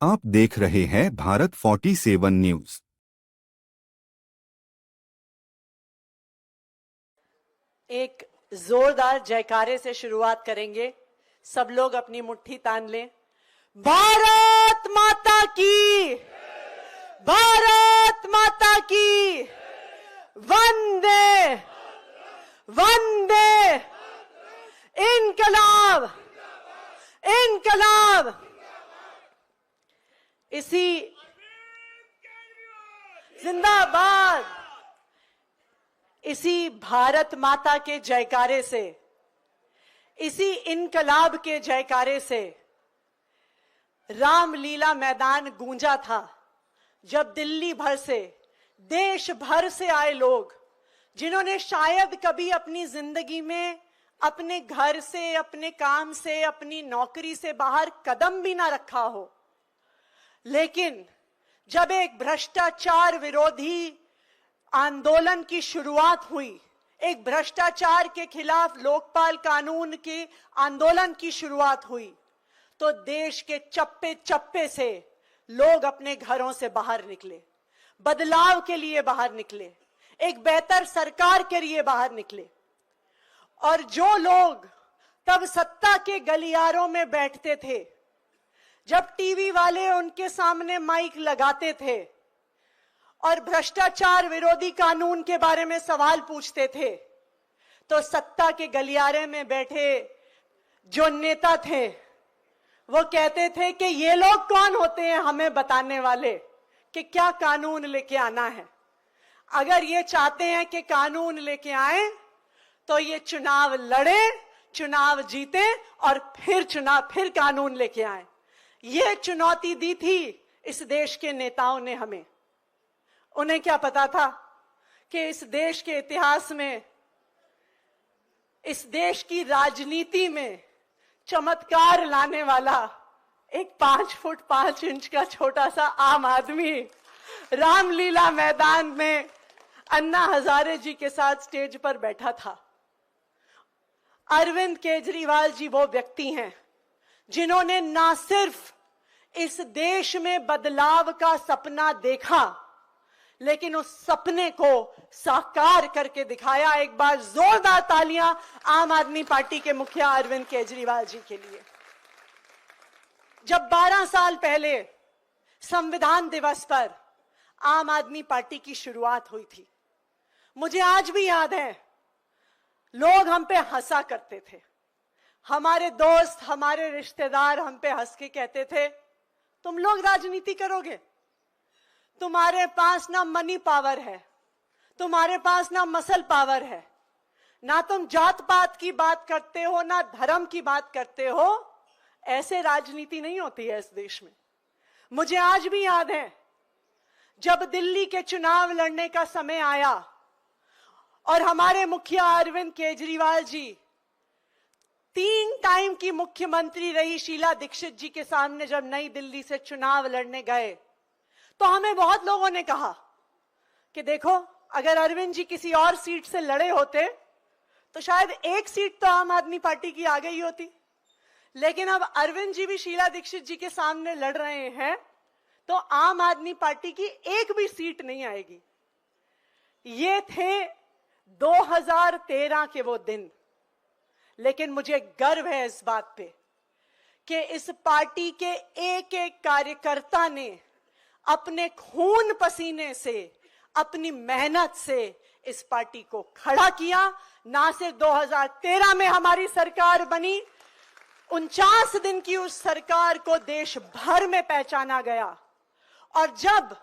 आप देख रहे हैं भारत 47 न्यूज। एक जोरदार जयकारे से शुरुआत करेंगे। सब लोग अपनी मुट्ठी तान लें। भारत माता की, भारत माता की, वंदे वंदे, इनकलाब इनकलाब। इसी जिंदाबाद, इसी भारत माता के जयकारे से, इसी इनकलाब के जयकारे से रामलीला मैदान गूंजा था, जब दिल्ली भर से, देश भर से आए लोग, जिन्होंने शायद कभी अपनी जिंदगी में अपने घर से, अपने काम से, अपनी नौकरी से बाहर कदम भी ना रखा हो, लेकिन जब एक भ्रष्टाचार विरोधी आंदोलन की शुरुआत हुई, एक भ्रष्टाचार के खिलाफ लोकपाल कानून के आंदोलन की शुरुआत हुई, तो देश के चप्पे चप्पे से लोग अपने घरों से बाहर निकले, बदलाव के लिए बाहर निकले, एक बेहतर सरकार के लिए बाहर निकले। और जो लोग तब सत्ता के गलियारों में बैठते थे, जब टीवी वाले उनके सामने माइक लगाते थे और भ्रष्टाचार विरोधी कानून के बारे में सवाल पूछते थे, तो सत्ता के गलियारे में बैठे जो नेता थे वो कहते थे कि ये लोग कौन होते हैं हमें बताने वाले कि क्या कानून लेके आना है। अगर ये चाहते हैं कि कानून लेके आए तो ये चुनाव लड़े, चुनाव जीते और फिर कानून लेके आए। ये चुनौती दी थी इस देश के नेताओं ने हमें। उन्हें क्या पता था कि इस देश के इतिहास में, इस देश की राजनीति में चमत्कार लाने वाला एक 5 फुट 5 इंच का छोटा सा आम आदमी रामलीला मैदान में अन्ना हजारे जी के साथ स्टेज पर बैठा था। अरविंद केजरीवाल जी वो व्यक्ति हैं जिन्होंने ना सिर्फ इस देश में बदलाव का सपना देखा, लेकिन उस सपने को साकार करके दिखाया। एक बार जोरदार तालियां आम आदमी पार्टी के मुखिया अरविंद केजरीवाल जी के लिए। जब 12 साल पहले संविधान दिवस पर आम आदमी पार्टी की शुरुआत हुई थी, मुझे आज भी याद है, लोग हम पे हंसा करते थे। हमारे दोस्त, हमारे रिश्तेदार हम पे हंस के कहते थे, तुम लोग राजनीति करोगे, तुम्हारे पास ना मनी पावर है, तुम्हारे पास ना मसल पावर है, ना तुम जात पात की बात करते हो, ना धर्म की बात करते हो, ऐसे राजनीति नहीं होती है इस देश में। मुझे आज भी याद है, जब दिल्ली के चुनाव लड़ने का समय आया और हमारे मुखिया अरविंद केजरीवाल जी 3 टाइम की मुख्यमंत्री रही शीला दीक्षित जी के सामने जब नई दिल्ली से चुनाव लड़ने गए, तो हमें बहुत लोगों ने कहा कि देखो, अगर अरविंद जी किसी और सीट से लड़े होते तो शायद एक सीट तो आम आदमी पार्टी की आ गई होती, लेकिन अब अरविंद जी भी शीला दीक्षित जी के सामने लड़ रहे हैं तो आम आदमी पार्टी की एक भी सीट नहीं आएगी। ये थे 2013 के वो दिन, लेकिन मुझे गर्व है इस बात पे कि इस पार्टी के एक एक कार्यकर्ता ने अपने खून पसीने से, अपनी मेहनत से इस पार्टी को खड़ा किया। ना सिर्फ 2013 में हमारी सरकार बनी, 49 दिन की उस सरकार को देश भर में पहचाना गया। और जब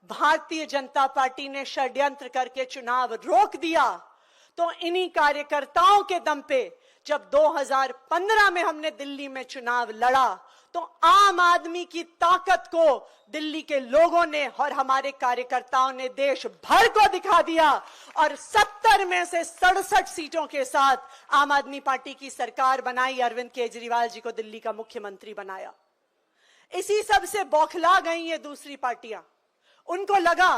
भारतीय जनता पार्टी ने षड्यंत्र करके चुनाव रोक दिया, तो इन्हीं कार्यकर्ताओं के दम पे जब 2015 में हमने दिल्ली में चुनाव लड़ा, तो आम आदमी की ताकत को दिल्ली के लोगों ने और हमारे कार्यकर्ताओं ने देश भर को दिखा दिया और 70 में से 67 सीटों के साथ आम आदमी पार्टी की सरकार बनाई, अरविंद केजरीवाल जी को दिल्ली का मुख्यमंत्री बनाया। इसी सब से बौखला गई ये दूसरी पार्टियां। उनको लगा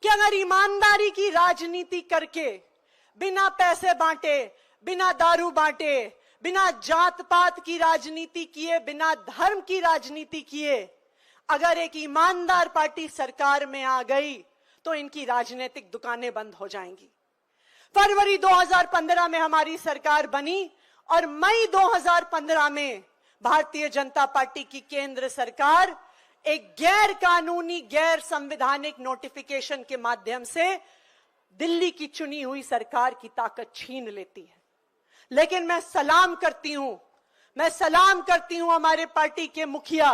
कि अगर ईमानदारी की राजनीति करके, बिना पैसे बांटे, बिना दारू बांटे, बिना जात पात की राजनीति किए, बिना धर्म की राजनीति किए अगर एक ईमानदार पार्टी सरकार में आ गई तो इनकी राजनीतिक दुकानें बंद हो जाएंगी। फरवरी 2015 में हमारी सरकार बनी और मई 2015 में भारतीय जनता पार्टी की केंद्र सरकार एक गैर कानूनी, गैर संवैधानिक नोटिफिकेशन के माध्यम से दिल्ली की चुनी हुई सरकार की ताकत छीन लेती है। लेकिन मैं सलाम करती हूं हमारे पार्टी के मुखिया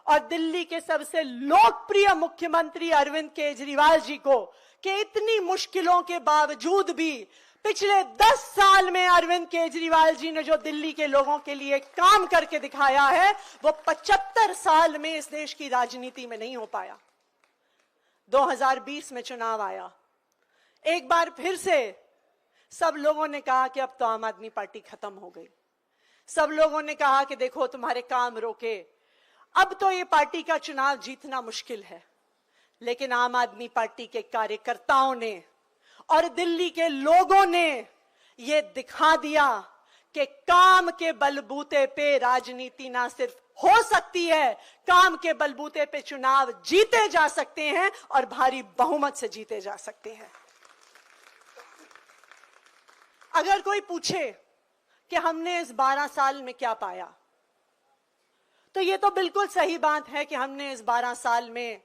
और दिल्ली के सबसे लोकप्रिय मुख्यमंत्री अरविंद केजरीवाल जी को कि इतनी मुश्किलों के बावजूद भी पिछले 10 साल में अरविंद केजरीवाल जी ने जो दिल्ली के लोगों के लिए काम करके दिखाया है वो 75 साल में इस देश की राजनीति में नहीं हो पाया। 2020 में चुनाव आया, एक बार फिर से सब लोगों ने कहा कि अब तो आम आदमी पार्टी खत्म हो गई। सब लोगों ने कहा कि देखो तुम्हारे काम रोके, अब तो ये पार्टी का चुनाव जीतना मुश्किल है। लेकिन आम आदमी पार्टी के कार्यकर्ताओं ने और दिल्ली के लोगों ने ये दिखा दिया कि काम के बलबूते पे राजनीति ना सिर्फ हो सकती है, काम के बलबूते पे चुनाव जीते जा सकते हैं और भारी बहुमत से जीते जा सकते हैं। अगर कोई पूछे कि हमने इस 12 साल में क्या पाया, तो ये तो बिल्कुल सही बात है कि हमने इस 12 साल में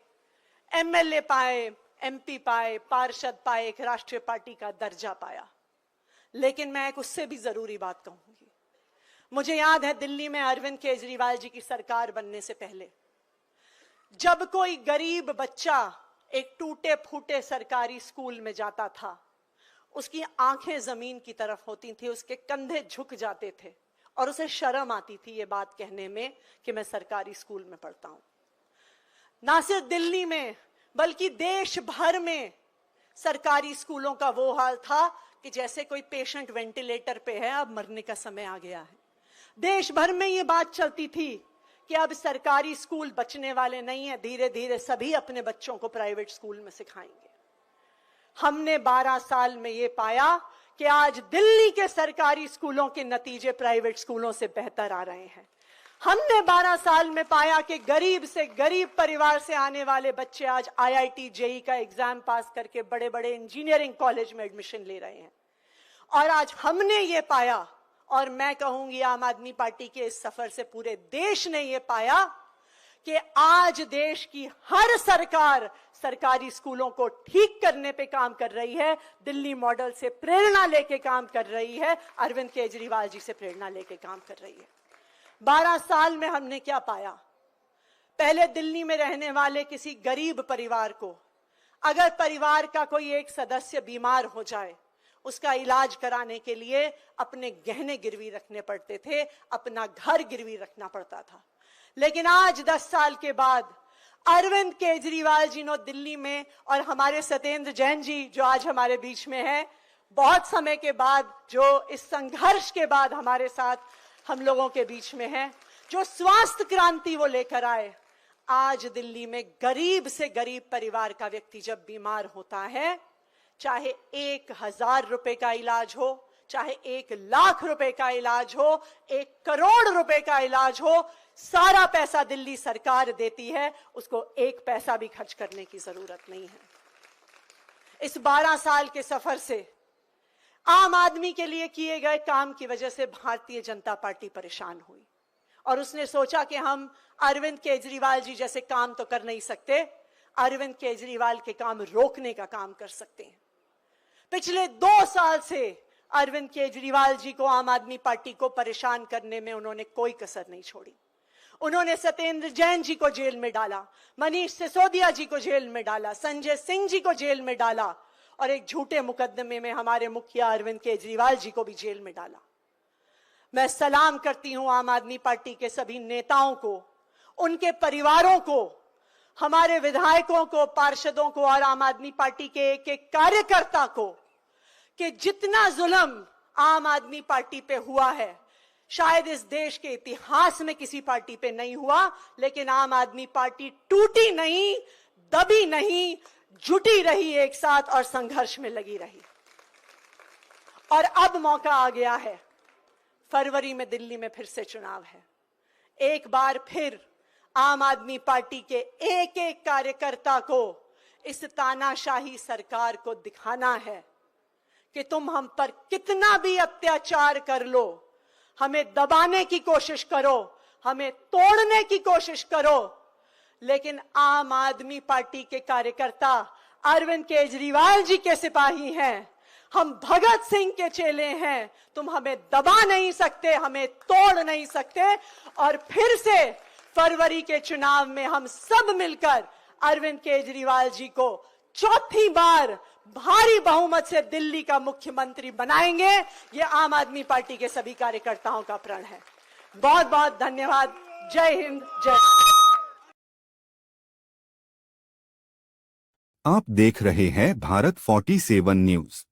एमएलए पाए, एमपी पाए, पार्षद पाए, एक राष्ट्रीय पार्टी का दर्जा पाया। लेकिन मैं एक उससे भी जरूरी बात कहूंगी। मुझे याद है दिल्ली में अरविंद केजरीवाल जी की सरकार बनने से पहले जब कोई गरीब बच्चा एक टूटे फूटे सरकारी स्कूल में जाता था, उसकी आंखें जमीन की तरफ होती थी, उसके कंधे झुक जाते थे और उसे शर्म आती थी ये बात कहने में कि मैं सरकारी स्कूल में पढ़ता हूं। ना सिर्फ दिल्ली में बल्कि देश भर में सरकारी स्कूलों का वो हाल था कि जैसे कोई पेशेंट वेंटिलेटर पे है, अब मरने का समय आ गया है। देश भर में ये बात चलती थी कि अब सरकारी स्कूल बचने वाले नहीं है, धीरे धीरे सभी अपने बच्चों को प्राइवेट स्कूल में सिखाएंगे। हमने 12 साल में ये पाया कि आज दिल्ली के सरकारी स्कूलों के नतीजे प्राइवेट स्कूलों से बेहतर आ रहे हैं। हमने 12 साल में पाया कि गरीब से गरीब परिवार से आने वाले बच्चे आज आईआईटी, जेईई का एग्जाम पास करके बड़े बड़े इंजीनियरिंग कॉलेज में एडमिशन ले रहे हैं। और आज हमने ये पाया, और मैं कहूंगी आम आदमी पार्टी के इस सफर से पूरे देश ने ये पाया कि आज देश की हर सरकार सरकारी स्कूलों को ठीक करने पे काम कर रही है, दिल्ली मॉडल से प्रेरणा लेके काम कर रही है, अरविंद केजरीवाल जी से प्रेरणा लेके काम कर रही है। 12 साल में हमने क्या पाया? पहले दिल्ली में रहने वाले किसी गरीब परिवार को अगर परिवार का कोई एक सदस्य बीमार हो जाए, उसका इलाज कराने के लिए अपने गहने गिरवी रखने पड़ते थे, अपना घर गिरवी रखना पड़ता था। लेकिन आज 10 साल के बाद अरविंद केजरीवाल जी ने दिल्ली में, और हमारे सत्येंद्र जैन जी जो आज हमारे बीच में है, बहुत समय के बाद, जो इस संघर्ष के बाद हमारे साथ हम लोगों के बीच में है, जो स्वास्थ्य क्रांति वो लेकर आए। आज दिल्ली में गरीब से गरीब परिवार का व्यक्ति जब बीमार होता है, चाहे 1000 रुपए का इलाज हो, चाहे 1 लाख रुपए का इलाज हो, 1 करोड़ रुपए का इलाज हो, सारा पैसा दिल्ली सरकार देती है, उसको 1 पैसा भी खर्च करने की जरूरत नहीं है। इस 12 साल के सफर से आम आदमी के लिए किए गए काम की वजह से भारतीय जनता पार्टी परेशान हुई और उसने सोचा कि हम अरविंद केजरीवाल जी जैसे काम तो कर नहीं सकते, अरविंद केजरीवाल के काम रोकने का काम कर सकते हैं। पिछले 2 साल से अरविंद केजरीवाल जी को, आम आदमी पार्टी को परेशान करने में उन्होंने कोई कसर नहीं छोड़ी। उन्होंने सत्येंद्र जैन जी को जेल में डाला, मनीष सिसोदिया जी को जेल में डाला, संजय सिंह जी को जेल में डाला और एक झूठे मुकदमे में हमारे मुखिया अरविंद केजरीवाल जी को भी जेल में डाला। मैं सलाम करती हूं आम आदमी पार्टी के सभी नेताओं को, उनके परिवारों को, हमारे विधायकों को, पार्षदों को और आम आदमी पार्टी के एक एक कार्यकर्ता को कि जितना जुल्म आम आदमी पार्टी पे हुआ है, शायद इस देश के इतिहास में किसी पार्टी पे नहीं हुआ, लेकिन आम आदमी पार्टी टूटी नहीं, दबी नहीं, जुटी रही एक साथ और संघर्ष में लगी रही। और अब मौका आ गया है, फरवरी में दिल्ली में फिर से चुनाव है। एक बार फिर आम आदमी पार्टी के एक एक कार्यकर्ता को इस तानाशाही सरकार को दिखाना है कि तुम हम पर कितना भी अत्याचार कर लो, हमें दबाने की कोशिश करो, हमें तोड़ने की कोशिश करो, लेकिन आम आदमी पार्टी के कार्यकर्ता अरविंद केजरीवाल जी के सिपाही हैं, हम भगत सिंह के चेले हैं। तुम हमें दबा नहीं सकते, हमें तोड़ नहीं सकते। और फिर से फरवरी के चुनाव में हम सब मिलकर अरविंद केजरीवाल जी को चौथी बार भारी बहुमत से दिल्ली का मुख्यमंत्री बनाएंगे। ये आम आदमी पार्टी के सभी कार्यकर्ताओं का प्रण है। बहुत बहुत धन्यवाद। जय हिंद, जय भारत। आप देख रहे हैं भारत 47 न्यूज।